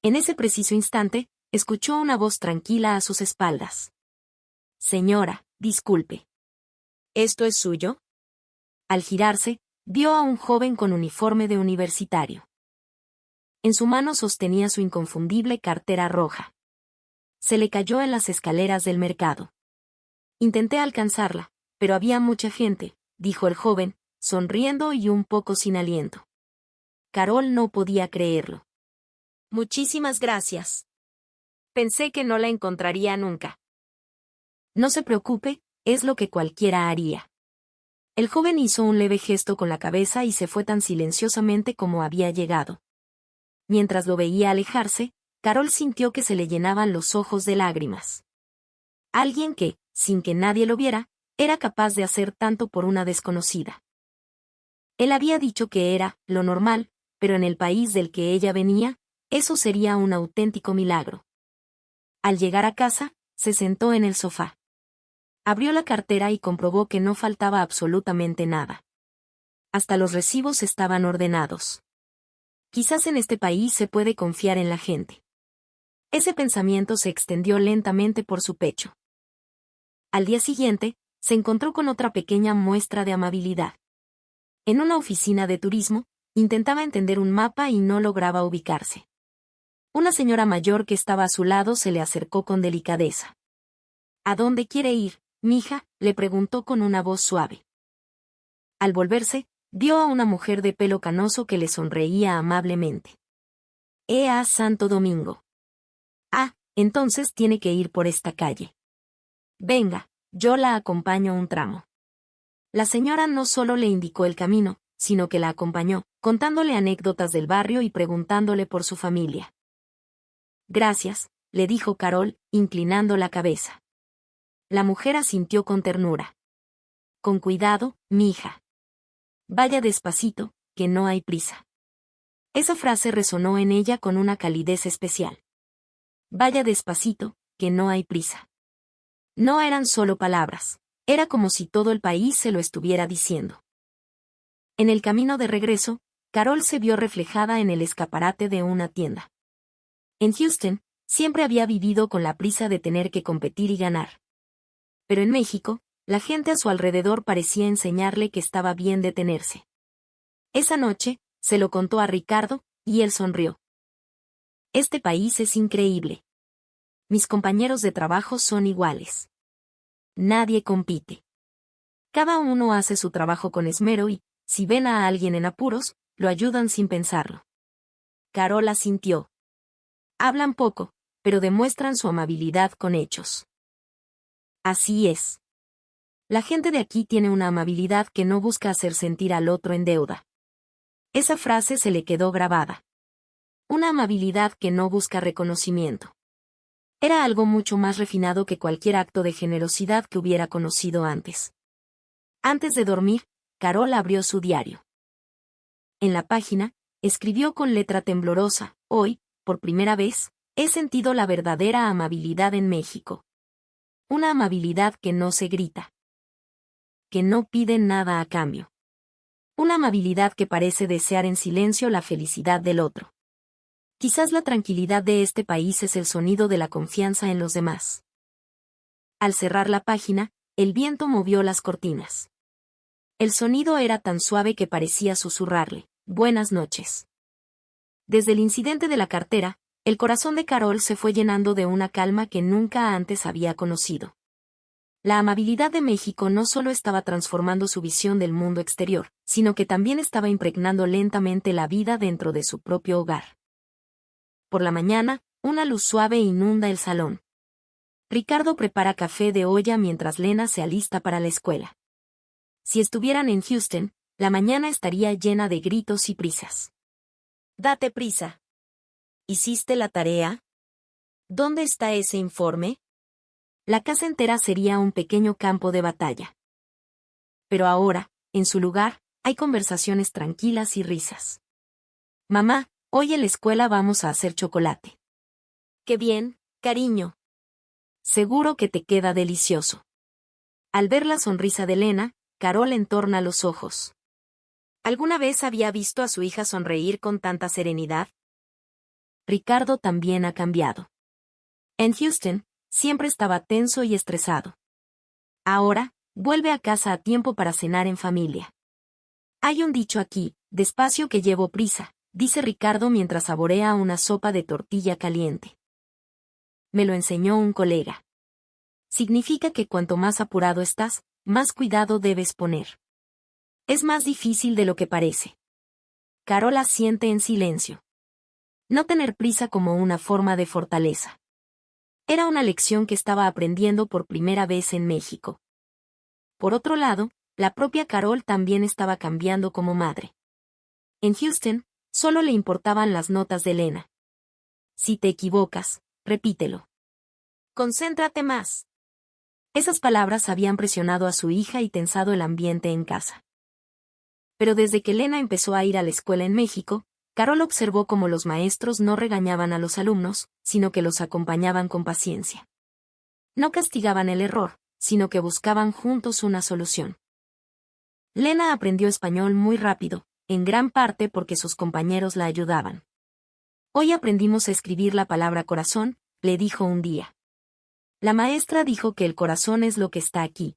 En ese preciso instante, escuchó una voz tranquila a sus espaldas. Señora, disculpe. ¿Esto es suyo? Al girarse, vio a un joven con uniforme de universitario. En su mano sostenía su inconfundible cartera roja. Se le cayó en las escaleras del mercado. Intenté alcanzarla, pero había mucha gente, dijo el joven, sonriendo y un poco sin aliento. Carol no podía creerlo. Muchísimas gracias. Pensé que no la encontraría nunca. No se preocupe, es lo que cualquiera haría. El joven hizo un leve gesto con la cabeza y se fue tan silenciosamente como había llegado. Mientras lo veía alejarse, Carol sintió que se le llenaban los ojos de lágrimas. Alguien que, sin que nadie lo viera, era capaz de hacer tanto por una desconocida. Él había dicho que era lo normal, pero en el país del que ella venía, eso sería un auténtico milagro. Al llegar a casa, se sentó en el sofá. Abrió la cartera y comprobó que no faltaba absolutamente nada. Hasta los recibos estaban ordenados. Quizás en este país se puede confiar en la gente. Ese pensamiento se extendió lentamente por su pecho. Al día siguiente, se encontró con otra pequeña muestra de amabilidad. En una oficina de turismo, intentaba entender un mapa y no lograba ubicarse. Una señora mayor que estaba a su lado se le acercó con delicadeza. ¿A dónde quiere ir, mija?, le preguntó con una voz suave. Al volverse, vio a una mujer de pelo canoso que le sonreía amablemente. ¡Ea Santo Domingo! Ah, entonces tiene que ir por esta calle. Venga, yo la acompaño un tramo. La señora no solo le indicó el camino, sino que la acompañó, contándole anécdotas del barrio y preguntándole por su familia. Gracias, le dijo Carol, inclinando la cabeza. La mujer asintió con ternura. Con cuidado, mija. Vaya despacito, que no hay prisa. Esa frase resonó en ella con una calidez especial. Vaya despacito, que no hay prisa. No eran solo palabras, era como si todo el país se lo estuviera diciendo. En el camino de regreso, Carol se vio reflejada en el escaparate de una tienda. En Houston, siempre había vivido con la prisa de tener que competir y ganar. Pero en México, la gente a su alrededor parecía enseñarle que estaba bien detenerse. Esa noche, se lo contó a Ricardo, y él sonrió. Este país es increíble. Mis compañeros de trabajo son iguales. Nadie compite. Cada uno hace su trabajo con esmero y, si ven a alguien en apuros, lo ayudan sin pensarlo. Carol asintió. Hablan poco, pero demuestran su amabilidad con hechos. Así es. La gente de aquí tiene una amabilidad que no busca hacer sentir al otro en deuda. Esa frase se le quedó grabada. Una amabilidad que no busca reconocimiento. Era algo mucho más refinado que cualquier acto de generosidad que hubiera conocido antes. Antes de dormir, Carol abrió su diario. En la página, escribió con letra temblorosa: hoy, por primera vez, he sentido la verdadera amabilidad en México. Una amabilidad que no se grita. Que no pide nada a cambio. Una amabilidad que parece desear en silencio la felicidad del otro. Quizás la tranquilidad de este país es el sonido de la confianza en los demás. Al cerrar la página, el viento movió las cortinas. El sonido era tan suave que parecía susurrarle: buenas noches. Desde el incidente de la cartera, el corazón de Carol se fue llenando de una calma que nunca antes había conocido. La amabilidad de México no solo estaba transformando su visión del mundo exterior, sino que también estaba impregnando lentamente la vida dentro de su propio hogar. Por la mañana, una luz suave inunda el salón. Ricardo prepara café de olla mientras Lena se alista para la escuela. Si estuvieran en Houston, la mañana estaría llena de gritos y prisas. Date prisa. ¿Hiciste la tarea? ¿Dónde está ese informe? La casa entera sería un pequeño campo de batalla. Pero ahora, en su lugar, hay conversaciones tranquilas y risas. Mamá, hoy en la escuela vamos a hacer chocolate. Qué bien, cariño. Seguro que te queda delicioso. Al ver la sonrisa de Lena, Carol entorna los ojos. ¿Alguna vez había visto a su hija sonreír con tanta serenidad? Ricardo también ha cambiado. En Houston, siempre estaba tenso y estresado. Ahora, vuelve a casa a tiempo para cenar en familia. Hay un dicho aquí, despacio que llevo prisa, dice Ricardo mientras saborea una sopa de tortilla caliente. Me lo enseñó un colega. Significa que cuanto más apurado estás, más cuidado debes poner. Es más difícil de lo que parece. Carol asiente en silencio. No tener prisa como una forma de fortaleza. Era una lección que estaba aprendiendo por primera vez en México. Por otro lado, la propia Carol también estaba cambiando como madre. En Houston, solo le importaban las notas de Lena. Si te equivocas, repítelo. Concéntrate más. Esas palabras habían presionado a su hija y tensado el ambiente en casa. Pero desde que Lena empezó a ir a la escuela en México, Carol observó cómo los maestros no regañaban a los alumnos, sino que los acompañaban con paciencia. No castigaban el error, sino que buscaban juntos una solución. Lena aprendió español muy rápido, en gran parte porque sus compañeros la ayudaban. Hoy aprendimos a escribir la palabra corazón, le dijo un día. La maestra dijo que el corazón es lo que está aquí.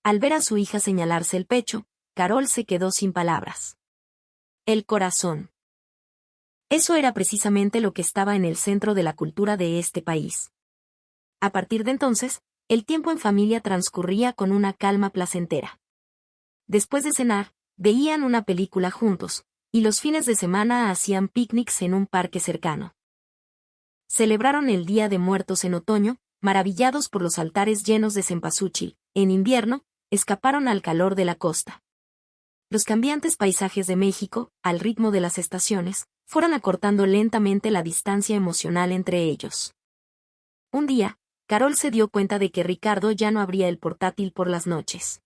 Al ver a su hija señalarse el pecho, Carol se quedó sin palabras. El corazón. Eso era precisamente lo que estaba en el centro de la cultura de este país. A partir de entonces, el tiempo en familia transcurría con una calma placentera. Después de cenar, veían una película juntos, y los fines de semana hacían picnics en un parque cercano. Celebraron el Día de Muertos en otoño, maravillados por los altares llenos de cempasúchil. En invierno, escaparon al calor de la costa. Los cambiantes paisajes de México, al ritmo de las estaciones, fueron acortando lentamente la distancia emocional entre ellos. Un día, Carol se dio cuenta de que Ricardo ya no abría el portátil por las noches.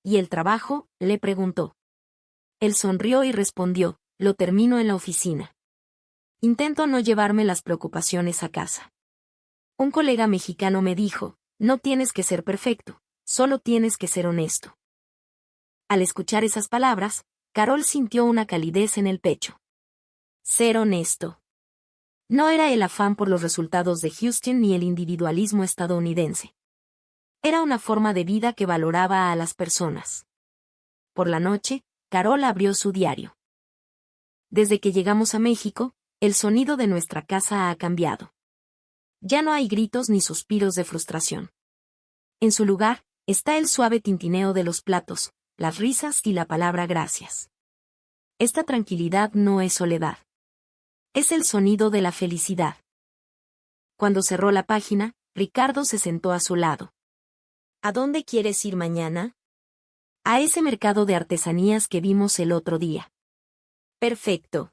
¿Y el trabajo?, le preguntó. Él sonrió y respondió, lo termino en la oficina. Intento no llevarme las preocupaciones a casa. Un colega mexicano me dijo, no tienes que ser perfecto, solo tienes que ser honesto. Al escuchar esas palabras, Carol sintió una calidez en el pecho. Ser honesto. No era el afán por los resultados de Houston ni el individualismo estadounidense. Era una forma de vida que valoraba a las personas. Por la noche, Carol abrió su diario. Desde que llegamos a México, el sonido de nuestra casa ha cambiado. Ya no hay gritos ni suspiros de frustración. En su lugar, está el suave tintineo de los platos, las risas y la palabra gracias. Esta tranquilidad no es soledad. Es el sonido de la felicidad. Cuando cerró la página, Ricardo se sentó a su lado. ¿A dónde quieres ir mañana? A ese mercado de artesanías que vimos el otro día. Perfecto.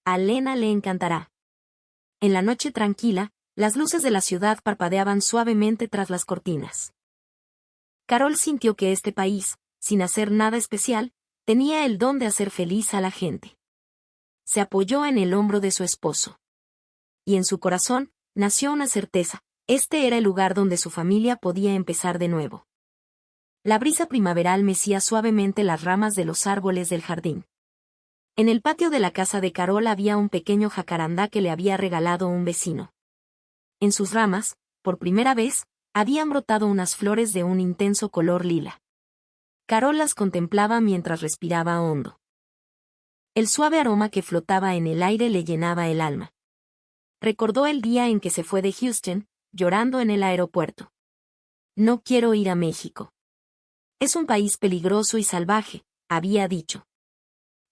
A Lena le encantará. En la noche tranquila, las luces de la ciudad parpadeaban suavemente tras las cortinas. Carol sintió que este país, sin hacer nada especial, tenía el don de hacer feliz a la gente. Se apoyó en el hombro de su esposo. Y en su corazón, nació una certeza, este era el lugar donde su familia podía empezar de nuevo. La brisa primaveral mecía suavemente las ramas de los árboles del jardín. En el patio de la casa de Carol había un pequeño jacarandá que le había regalado un vecino. En sus ramas, por primera vez, habían brotado unas flores de un intenso color lila. Carol las contemplaba mientras respiraba hondo. El suave aroma que flotaba en el aire le llenaba el alma. Recordó el día en que se fue de Houston, llorando en el aeropuerto. No quiero ir a México. Es un país peligroso y salvaje, había dicho.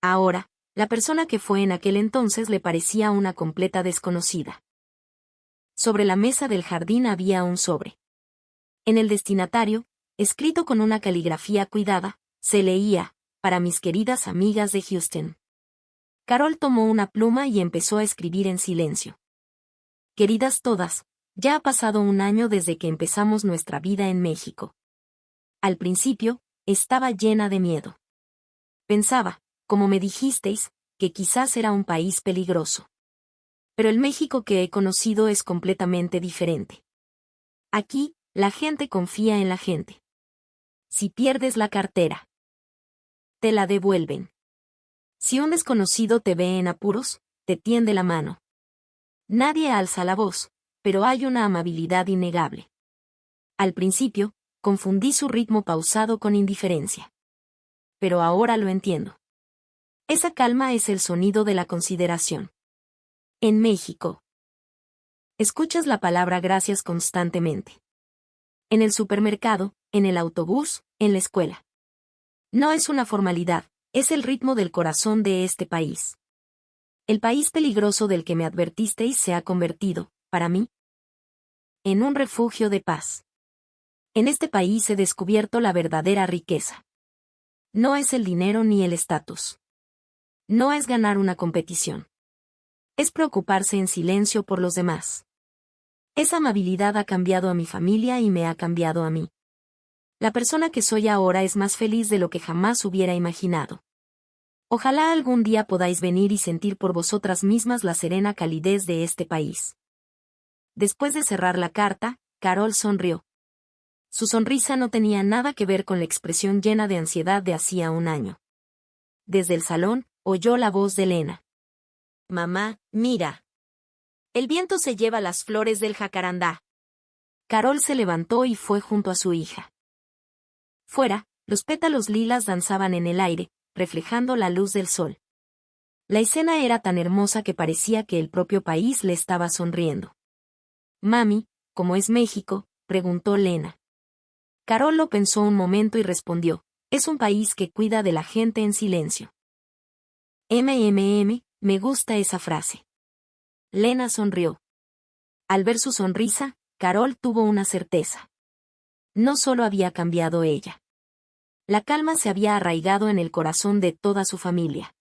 Ahora, la persona que fue en aquel entonces le parecía una completa desconocida. Sobre la mesa del jardín había un sobre. En el destinatario, escrito con una caligrafía cuidada, se leía, para mis queridas amigas de Houston. Carol tomó una pluma y empezó a escribir en silencio. Queridas todas, ya ha pasado un año desde que empezamos nuestra vida en México. Al principio, estaba llena de miedo. Pensaba, como me dijisteis, que quizás era un país peligroso. Pero el México que he conocido es completamente diferente. Aquí, la gente confía en la gente. Si pierdes la cartera, te la devuelven. Si un desconocido te ve en apuros, te tiende la mano. Nadie alza la voz, pero hay una amabilidad innegable. Al principio, confundí su ritmo pausado con indiferencia. Pero ahora lo entiendo. Esa calma es el sonido de la consideración. En México, escuchas la palabra gracias constantemente. En el supermercado, en el autobús, en la escuela. No es una formalidad, es el ritmo del corazón de este país. El país peligroso del que me advertisteis se ha convertido, para mí, en un refugio de paz. En este país he descubierto la verdadera riqueza. No es el dinero ni el estatus. No es ganar una competición. Es preocuparse en silencio por los demás. Esa amabilidad ha cambiado a mi familia y me ha cambiado a mí. La persona que soy ahora es más feliz de lo que jamás hubiera imaginado. Ojalá algún día podáis venir y sentir por vosotras mismas la serena calidez de este país. Después de cerrar la carta, Carol sonrió. Su sonrisa no tenía nada que ver con la expresión llena de ansiedad de hacía un año. Desde el salón, oyó la voz de Lena. Mamá, mira. El viento se lleva las flores del jacarandá. Carol se levantó y fue junto a su hija. Fuera, los pétalos lilas danzaban en el aire, reflejando la luz del sol. La escena era tan hermosa que parecía que el propio país le estaba sonriendo. Mami, ¿cómo es México?, preguntó Lena. Carol lo pensó un momento y respondió, es un país que cuida de la gente en silencio. Me gusta esa frase. Lena sonrió. Al ver su sonrisa, Carol tuvo una certeza. No solo había cambiado ella. La calma se había arraigado en el corazón de toda su familia.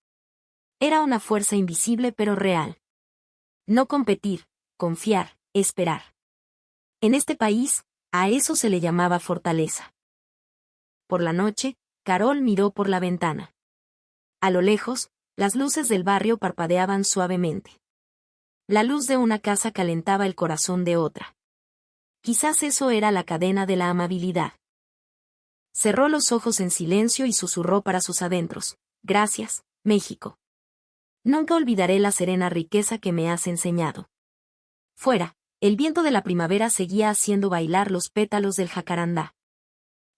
Era una fuerza invisible pero real. No competir, confiar, esperar. En este país, a eso se le llamaba fortaleza. Por la noche, Carol miró por la ventana. A lo lejos, las luces del barrio parpadeaban suavemente. La luz de una casa calentaba el corazón de otra. Quizás eso era la cadena de la amabilidad. Cerró los ojos en silencio y susurró para sus adentros, gracias, México. Nunca olvidaré la serena riqueza que me has enseñado. Fuera, el viento de la primavera seguía haciendo bailar los pétalos del jacarandá.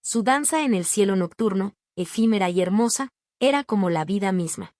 Su danza en el cielo nocturno, efímera y hermosa, era como la vida misma.